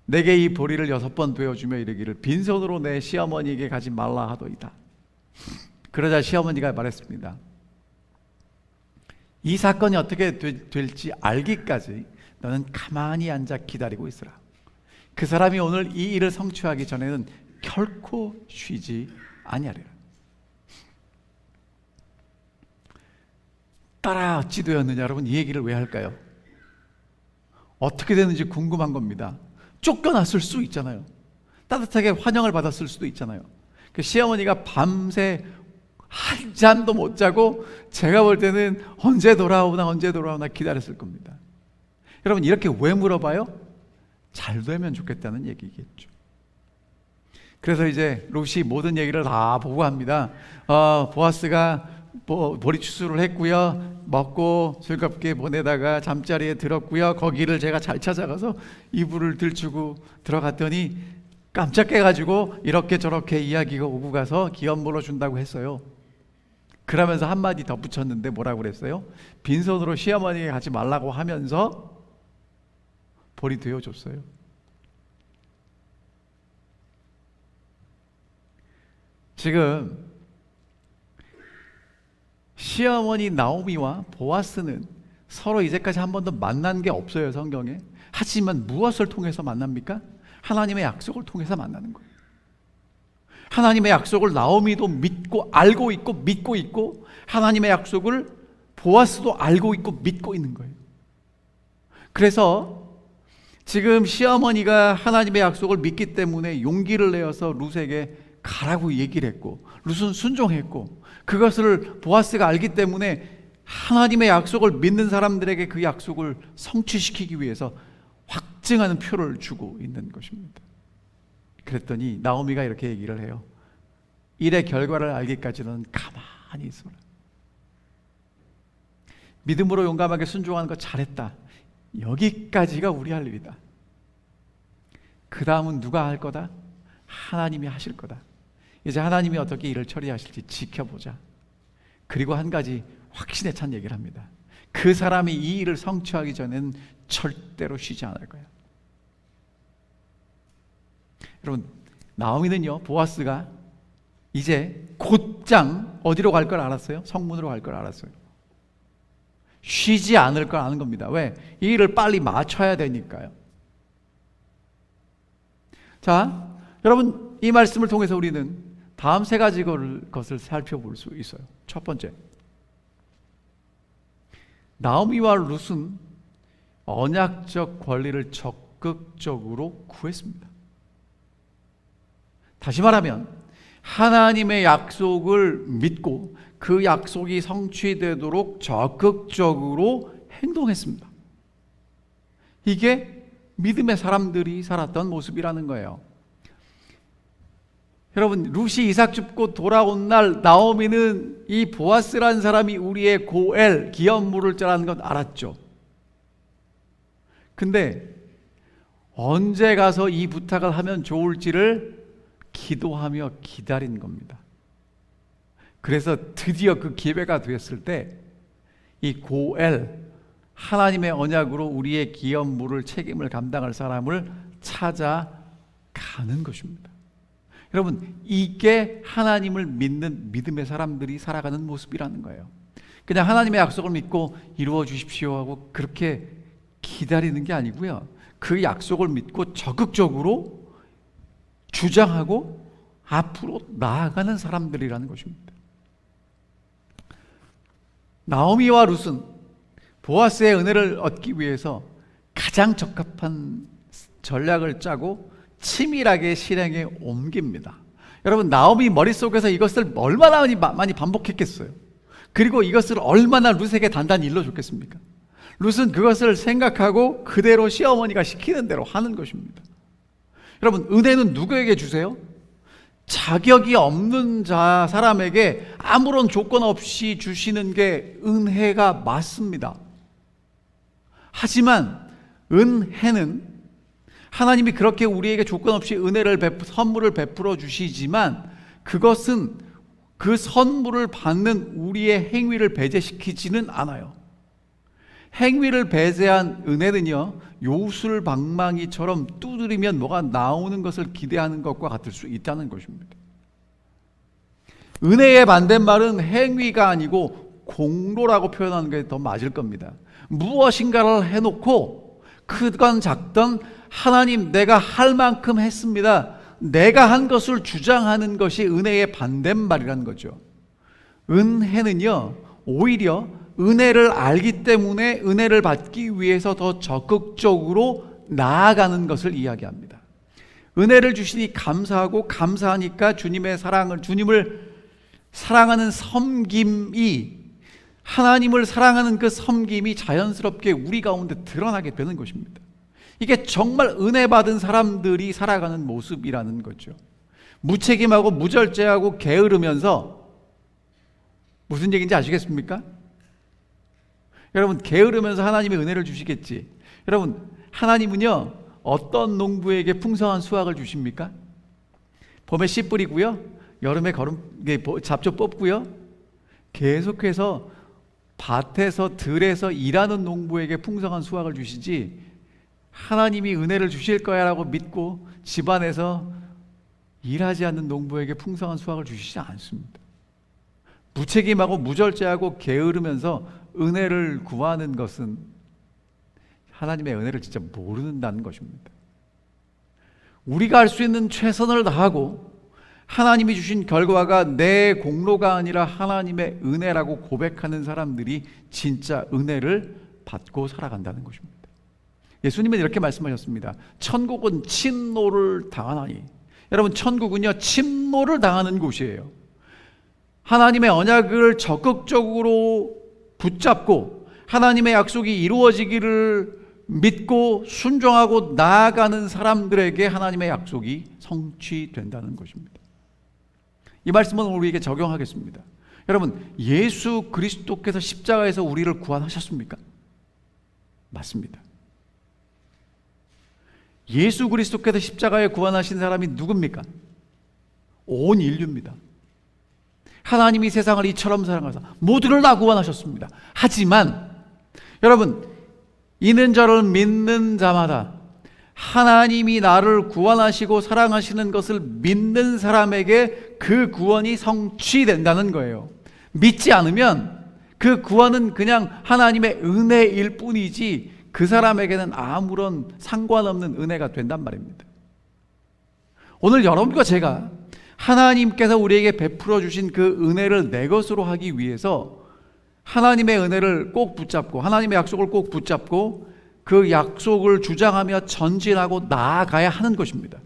내게 이 보리를 6번 되어주며 이르기를 빈손으로 내 시어머니에게 가지 말라 하도이다. 그러자 시어머니가 말했습니다. 이 사건이 어떻게 될지 알기까지 너는 가만히 앉아 기다리고 있으라. 그 사람이 오늘 이 일을 성취하기 전에는 결코 쉬지 아니하리라. 딸아 어찌 되었느냐. 여러분 이 얘기를 왜 할까요? 어떻게 됐는지 궁금한 겁니다. 쫓겨났을 수 있잖아요. 따뜻하게 환영을 받았을 수도 있잖아요. 그 시어머니가 밤새 한잠도 못 자고 제가 볼 때는 언제 돌아오나 기다렸을 겁니다. 여러분 이렇게 왜 물어봐요? 잘 되면 좋겠다는 얘기겠죠. 그래서 이제 룻이 모든 얘기를 다 보고합니다. 보아스가 보리 추수를 했고요, 먹고 즐겁게 보내다가 잠자리에 들었고요, 거기를 제가 잘 찾아가서 이불을 들추고 들어갔더니 깜짝 깨가지고 이렇게 저렇게 이야기가 오고 가서 기업물로 준다고 했어요. 그러면서 한마디 덧붙였는데 뭐라고 그랬어요? 빈손으로 시어머니에게 가지 말라고 하면서 보리 되어줬어요. 지금 시어머니 나오미와 보아스는 서로 이제까지 한 번도 만난 게 없어요, 성경에. 하지만 무엇을 통해서 만납니까? 하나님의 약속을 통해서 만나는 거예요. 하나님의 약속을 나오미도 믿고 알고 있고 믿고 있고, 하나님의 약속을 보아스도 알고 있고 믿고 있는 거예요. 그래서 지금 시어머니가 하나님의 약속을 믿기 때문에 용기를 내어서 룻에게 가라고 얘기를 했고, 룻은 순종했고, 그것을 보아스가 알기 때문에 하나님의 약속을 믿는 사람들에게 그 약속을 성취시키기 위해서 확증하는 표를 주고 있는 것입니다. 그랬더니 나오미가 이렇게 얘기를 해요. 일의 결과를 알기까지는 가만히 있어라. 믿음으로 용감하게 순종하는 거 잘했다. 여기까지가 우리 할 일이다. 그 다음은 누가 할 거다? 하나님이 하실 거다. 이제 하나님이 어떻게 일을 처리하실지 지켜보자. 그리고 한 가지 확신에 찬 얘기를 합니다. 그 사람이 이 일을 성취하기 전에는 절대로 쉬지 않을 거야. 여러분, 나오미는요, 보아스가 이제 곧장 어디로 갈 걸 알았어요? 성문으로 갈 걸 알았어요. 쉬지 않을 걸 아는 겁니다. 왜? 이 일을 빨리 마쳐야 되니까요. 자, 여러분, 이 말씀을 통해서 우리는 다음 세 가지 것을 살펴볼 수 있어요. 첫 번째, 나오미와 룻은 언약적 권리를 적극적으로 구했습니다. 다시 말하면 하나님의 약속을 믿고 그 약속이 성취되도록 적극적으로 행동했습니다. 이게 믿음의 사람들이 살았던 모습이라는 거예요. 여러분, 룻이 이삭 줍고 돌아온 날 나오미는 이 보아스라는 사람이 우리의 고엘 기업 물을 자라는 건 알았죠. 근데 언제 가서 이 부탁을 하면 좋을지를 기도하며 기다린 겁니다. 그래서 드디어 그 기회가 되었을 때 이 고엘, 하나님의 언약으로 우리의 기업 물을 책임을 감당할 사람을 찾아가는 것입니다. 여러분, 이게 하나님을 믿는 믿음의 사람들이 살아가는 모습이라는 거예요. 그냥 하나님의 약속을 믿고 이루어 주십시오 하고 그렇게 기다리는 게 아니고요, 그 약속을 믿고 적극적으로 주장하고 앞으로 나아가는 사람들이라는 것입니다. 나오미와 룻은 보아스의 은혜를 얻기 위해서 가장 적합한 전략을 짜고 치밀하게 실행에 옮깁니다. 여러분, 나오미 머릿속에서 이것을 얼마나 많이 반복했겠어요? 그리고 이것을 얼마나 룻에게 단단히 일러줬겠습니까? 룻은 그것을 생각하고 그대로 시어머니가 시키는 대로 하는 것입니다. 여러분, 은혜는 누구에게 주세요? 자격이 없는 사람에게 아무런 조건 없이 주시는 게 은혜가 맞습니다. 하지만 은혜는 하나님이 그렇게 우리에게 조건 없이 선물을 베풀어 주시지만 그것은 그 선물을 받는 우리의 행위를 배제시키지는 않아요. 행위를 배제한 은혜는요, 요술방망이처럼 두드리면 뭐가 나오는 것을 기대하는 것과 같을 수 있다는 것입니다. 은혜의 반대말은 행위가 아니고 공로라고 표현하는 게 더 맞을 겁니다. 무엇인가를 해놓고 크건 작던 하나님, 내가 할 만큼 했습니다, 내가 한 것을 주장하는 것이 은혜의 반대말이라는 거죠. 은혜는요, 오히려 은혜를 알기 때문에 은혜를 받기 위해서 더 적극적으로 나아가는 것을 이야기합니다. 은혜를 주시니 감사하고, 감사하니까 주님을 사랑하는 섬김이, 하나님을 사랑하는 그 섬김이 자연스럽게 우리 가운데 드러나게 되는 것입니다. 이게 정말 은혜 받은 사람들이 살아가는 모습이라는 거죠. 무책임하고 무절제하고 게으르면서, 무슨 얘기인지 아시겠습니까? 여러분, 게으르면서 하나님의 은혜를 주시겠지. 여러분, 하나님은요, 어떤 농부에게 풍성한 수확을 주십니까? 봄에 씨 뿌리고요, 여름에 잡초 뽑고요, 계속해서 밭에서 들에서 일하는 농부에게 풍성한 수확을 주시지, 하나님이 은혜를 주실 거야 라고 믿고 집안에서 일하지 않는 농부에게 풍성한 수확을 주시지 않습니다. 무책임하고 무절제하고 게으르면서 은혜를 구하는 것은 하나님의 은혜를 진짜 모른다는 것입니다. 우리가 할 수 있는 최선을 다하고 하나님이 주신 결과가 내 공로가 아니라 하나님의 은혜라고 고백하는 사람들이 진짜 은혜를 받고 살아간다는 것입니다. 예수님은 이렇게 말씀하셨습니다. 천국은 침노를 당하나니. 여러분, 천국은요, 침노를 당하는 곳이에요. 하나님의 언약을 적극적으로 붙잡고 하나님의 약속이 이루어지기를 믿고 순종하고 나아가는 사람들에게 하나님의 약속이 성취된다는 것입니다. 이 말씀은 우리에게 적용하겠습니다. 여러분, 예수 그리스도께서 십자가에서 우리를 구원하셨습니까? 맞습니다. 예수 그리스도께서 십자가에 구원하신 사람이 누굽니까? 온 인류입니다. 하나님이 세상을 이처럼 사랑하사 모두를 다 구원하셨습니다. 하지만 여러분, 이는 저를 믿는 자마다 하나님이 나를 구원하시고 사랑하시는 것을 믿는 사람에게 그 구원이 성취된다는 거예요. 믿지 않으면 그 구원은 그냥 하나님의 은혜일 뿐이지 그 사람에게는 아무런 상관없는 은혜가 된단 말입니다. 오늘 여러분과 제가 하나님께서 우리에게 베풀어 주신 그 은혜를 내 것으로 하기 위해서 하나님의 은혜를 꼭 붙잡고 하나님의 약속을 꼭 붙잡고 그 약속을 주장하며 전진하고 나아가야 하는 것입니다.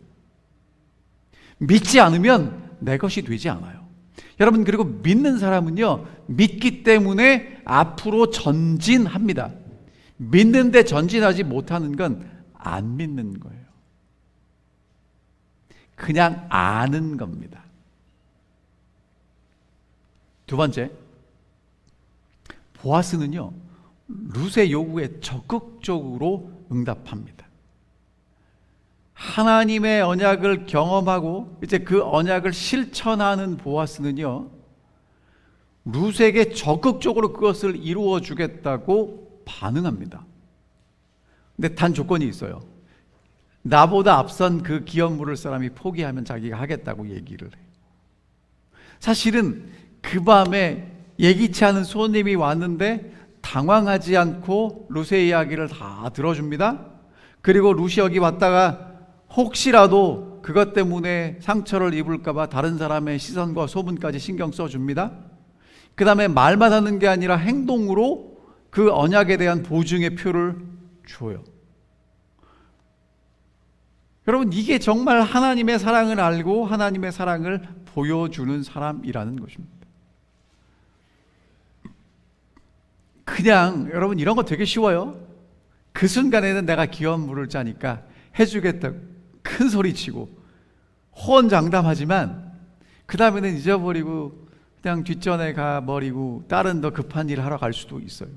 믿지 않으면 내 것이 되지 않아요. 여러분, 그리고 믿는 사람은요, 믿기 때문에 앞으로 전진합니다. 믿는데 전진하지 못하는 건 안 믿는 거예요. 그냥 아는 겁니다. 두 번째, 보아스는요, 룻의 요구에 적극적으로 응답합니다. 하나님의 언약을 경험하고 이제 그 언약을 실천하는 보아스는요, 룻에게 적극적으로 그것을 이루어 주겠다고 반응합니다. 근데 단 조건이 있어요. 나보다 앞선 그 기업 물을 사람이 포기하면 자기가 하겠다고 얘기를 해요. 사실은 그 밤에 예기치 않은 손님이 왔는데 당황하지 않고 룻의 이야기를 다 들어줍니다. 그리고 룻이 여기 왔다가 혹시라도 그것 때문에 상처를 입을까봐 다른 사람의 시선과 소문까지 신경 써줍니다. 그 다음에 말만 하는 게 아니라 행동으로 그 언약에 대한 보증의 표를 줘요. 여러분, 이게 정말 하나님의 사랑을 알고 하나님의 사랑을 보여주는 사람이라는 것입니다. 그냥 여러분, 이런 거 되게 쉬워요. 그 순간에는 내가 기업 물을 짜니까 해주겠다 큰 소리치고 호언장담하지만 그 다음에는 잊어버리고 그냥 뒷전에 가버리고 다른 더 급한 일을 하러 갈 수도 있어요.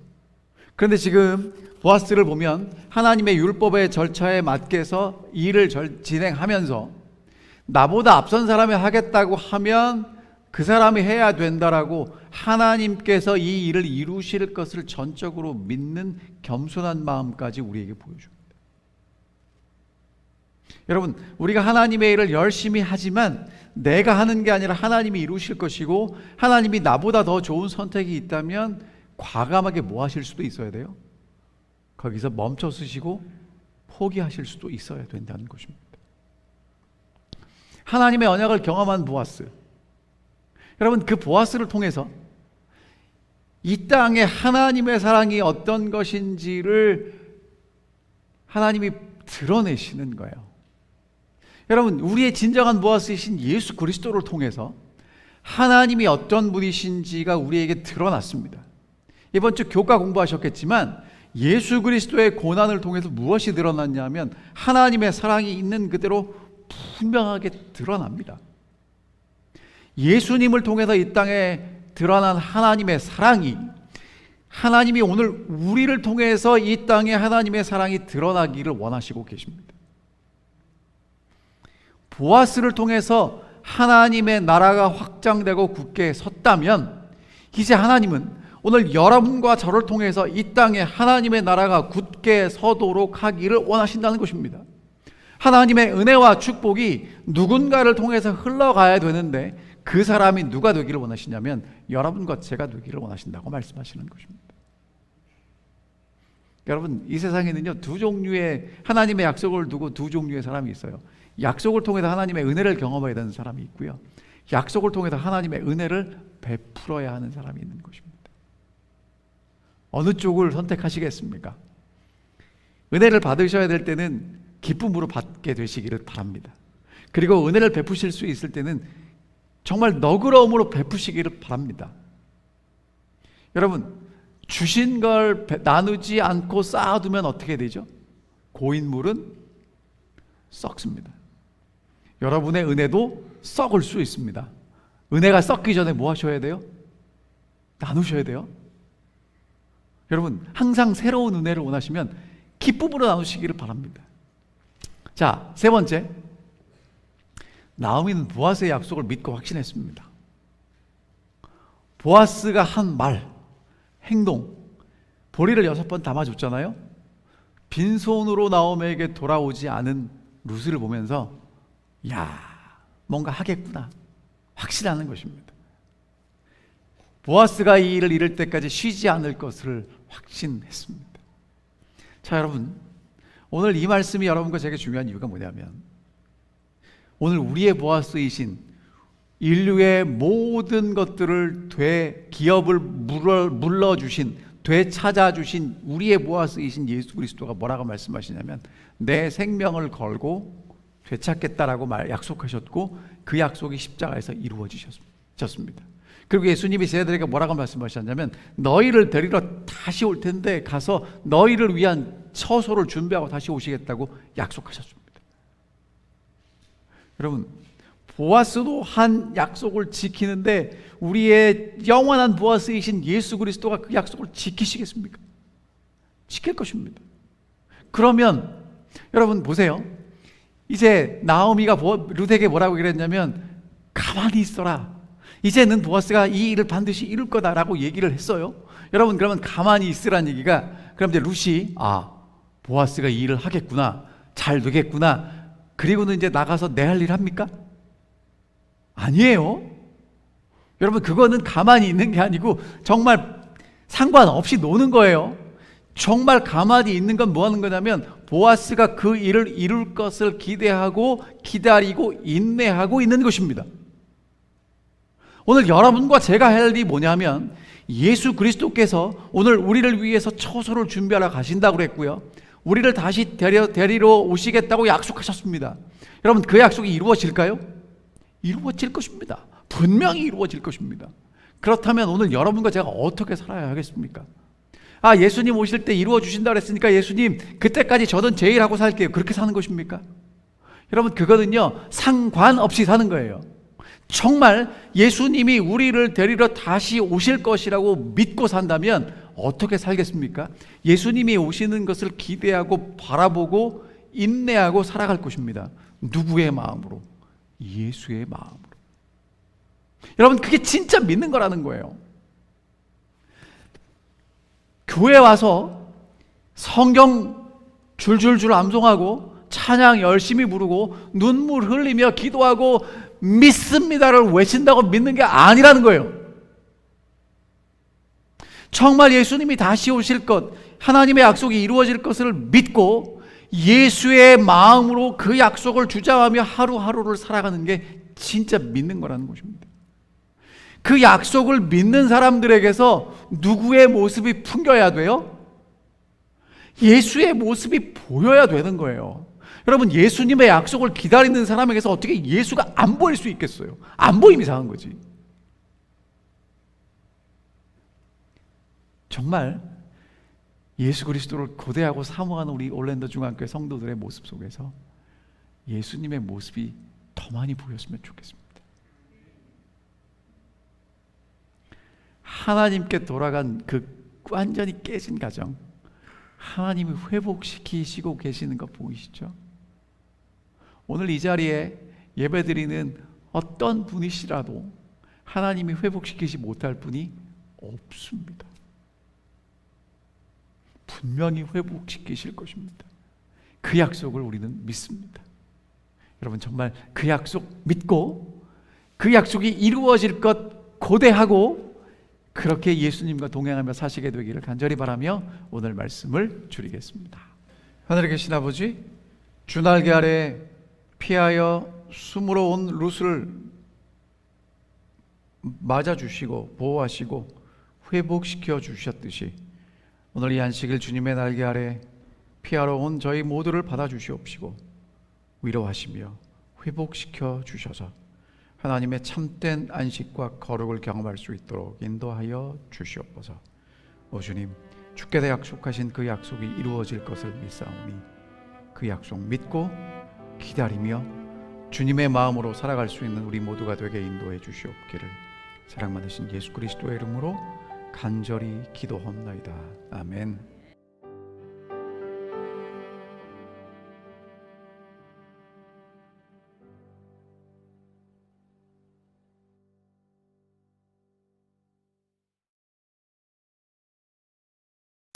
그런데 지금 보아스를 보면 하나님의 율법의 절차에 맞게서 일을 진행하면서 나보다 앞선 사람이 하겠다고 하면 그 사람이 해야 된다라고 하나님께서 이 일을 이루실 것을 전적으로 믿는 겸손한 마음까지 우리에게 보여줍니다. 여러분, 우리가 하나님의 일을 열심히 하지만 내가 하는 게 아니라 하나님이 이루실 것이고 하나님이 나보다 더 좋은 선택이 있다면 과감하게 뭐 하실 수도 있어야 돼요? 거기서 멈춰 서시고 포기하실 수도 있어야 된다는 것입니다. 하나님의 언약을 경험한 보아스, 여러분, 그 보아스를 통해서 이 땅에 하나님의 사랑이 어떤 것인지를 하나님이 드러내시는 거예요. 여러분, 우리의 진정한 보아스이신 예수 그리스도를 통해서 하나님이 어떤 분이신지가 우리에게 드러났습니다. 이번 주 교과 공부하셨겠지만 예수 그리스도의 고난을 통해서 무엇이 드러났냐면 하나님의 사랑이 있는 그대로 분명하게 드러납니다. 예수님을 통해서 이 땅에 드러난 하나님의 사랑이, 하나님이 오늘 우리를 통해서 이 땅에 하나님의 사랑이 드러나기를 원하시고 계십니다. 보아스를 통해서 하나님의 나라가 확장되고 굳게 섰다면 이제 하나님은 오늘 여러분과 저를 통해서 이 땅에 하나님의 나라가 굳게 서도록 하기를 원하신다는 것입니다. 하나님의 은혜와 축복이 누군가를 통해서 흘러가야 되는데 그 사람이 누가 되기를 원하시냐면 여러분과 제가 되기를 원하신다고 말씀하시는 것입니다. 여러분, 이 세상에는요, 두 종류의 하나님의 약속을 두고 두 종류의 사람이 있어요. 약속을 통해서 하나님의 은혜를 경험해야 되는 사람이 있고요, 약속을 통해서 하나님의 은혜를 베풀어야 하는 사람이 있는 것입니다. 어느 쪽을 선택하시겠습니까? 은혜를 받으셔야 될 때는 기쁨으로 받게 되시기를 바랍니다. 그리고 은혜를 베푸실 수 있을 때는 정말 너그러움으로 베푸시기를 바랍니다. 여러분, 주신 걸 나누지 않고 쌓아두면 어떻게 되죠? 고인물은 썩습니다. 여러분의 은혜도 썩을 수 있습니다. 은혜가 썩기 전에 뭐 하셔야 돼요? 나누셔야 돼요. 여러분, 항상 새로운 은혜를 원하시면 기쁨으로 나누시기를 바랍니다. 자, 세 번째, 나오미는 보아스의 약속을 믿고 확신했습니다. 보아스가 한 말, 행동, 보리를 6번 담아줬잖아요. 빈손으로 나오미에게 돌아오지 않은 루스를 보면서 야, 뭔가 하겠구나 확신하는 것입니다. 보아스가 이 일을 이룰 때까지 쉬지 않을 것을 확신했습니다. 자, 여러분, 오늘 이 말씀이 여러분과 제게 중요한 이유가 뭐냐면, 오늘 우리의 보아스이신 인류의 모든 것들을 기업을 물러주신, 되찾아주신 우리의 보아스이신 예수 그리스도가 뭐라고 말씀하시냐면, 내 생명을 걸고 되찾겠다라고 약속하셨고, 그 약속이 십자가에서 이루어지셨습니다. 그리고 예수님이 제자들에게 뭐라고 말씀하셨냐면, 너희를 데리러 다시 올 텐데 가서 너희를 위한 처소를 준비하고 다시 오시겠다고 약속하셨습니다. 여러분, 보아스도 한 약속을 지키는데 우리의 영원한 보아스이신 예수 그리스도가 그 약속을 지키시겠습니까? 지킬 것입니다. 그러면 여러분 보세요. 이제 나오미가 룻에게 뭐라고 그랬냐면, 가만히 있어라. 이제는 보아스가 이 일을 반드시 이룰 거다라고 얘기를 했어요. 여러분, 그러면 가만히 있으란 얘기가, 그럼 이제 룻이 보아스가 이 일을 하겠구나, 잘 되겠구나, 그리고는 이제 나가서 내 할 일 합니까? 아니에요. 여러분, 그거는 가만히 있는 게 아니고 정말 상관없이 노는 거예요. 정말 가만히 있는 건 뭐 하는 거냐면, 보아스가 그 일을 이룰 것을 기대하고 기다리고 인내하고 있는 것입니다. 오늘 여러분과 제가 할 일이 뭐냐면, 예수 그리스도께서 오늘 우리를 위해서 처소를 준비하러 가신다고 그랬고요, 우리를 다시 데리러 오시겠다고 약속하셨습니다. 여러분, 그 약속이 이루어질까요? 이루어질 것입니다. 분명히 이루어질 것입니다. 그렇다면 오늘 여러분과 제가 어떻게 살아야 하겠습니까? 예수님 오실 때 이루어 주신다 그랬으니까 예수님 그때까지 저는 제 일하고 살게요, 그렇게 사는 것입니까? 여러분, 그거는요 상관없이 사는 거예요. 정말 예수님이 우리를 데리러 다시 오실 것이라고 믿고 산다면 어떻게 살겠습니까? 예수님이 오시는 것을 기대하고 바라보고 인내하고 살아갈 것입니다. 누구의 마음으로? 예수의 마음으로. 여러분, 그게 진짜 믿는 거라는 거예요. 교회 와서 성경 줄줄줄 암송하고 찬양 열심히 부르고 눈물 흘리며 기도하고 믿습니다를 외친다고 믿는 게 아니라는 거예요. 정말 예수님이 다시 오실 것, 하나님의 약속이 이루어질 것을 믿고 예수의 마음으로 그 약속을 주장하며 하루하루를 살아가는 게 진짜 믿는 거라는 것입니다. 그 약속을 믿는 사람들에게서 누구의 모습이 풍겨야 돼요? 예수의 모습이 보여야 되는 거예요. 여러분, 예수님의 약속을 기다리는 사람에게서 어떻게 예수가 안 보일 수 있겠어요? 안 보이면 이상한 거지. 정말 예수 그리스도를 고대하고 사모하는 우리 올랜도 중앙교회 성도들의 모습 속에서 예수님의 모습이 더 많이 보였으면 좋겠습니다. 하나님께 돌아간 그 완전히 깨진 가정, 하나님이 회복시키시고 계시는 거 보이시죠? 오늘 이 자리에 예배드리는 어떤 분이시라도 하나님이 회복시키지 못할 분이 없습니다. 분명히 회복시키실 것입니다. 그 약속을 우리는 믿습니다. 여러분, 정말 그 약속 믿고 그 약속이 이루어질 것 고대하고 그렇게 예수님과 동행하며 사시게 되기를 간절히 바라며 오늘 말씀을 줄이겠습니다. 하늘에 계신 아버지, 주 날개 아래 피하여 숨으로 온 룻을 맞아주시고 보호하시고 회복시켜 주셨듯이 오늘 이 안식일 주님의 날개 아래 피하러 온 저희 모두를 받아주시옵시고 위로하시며 회복시켜 주셔서 하나님의 참된 안식과 거룩을 경험할 수 있도록 인도하여 주시옵소서. 오 주님, 주께서 약속하신 그 약속이 이루어질 것을 믿사오니 그 약속 믿고 기다리며 주님의 마음으로 살아갈 수 있는 우리 모두가 되게 인도해 주시옵기를 사랑 많으신 예수 그리스도의 이름으로 간절히 기도합나이다. 아멘.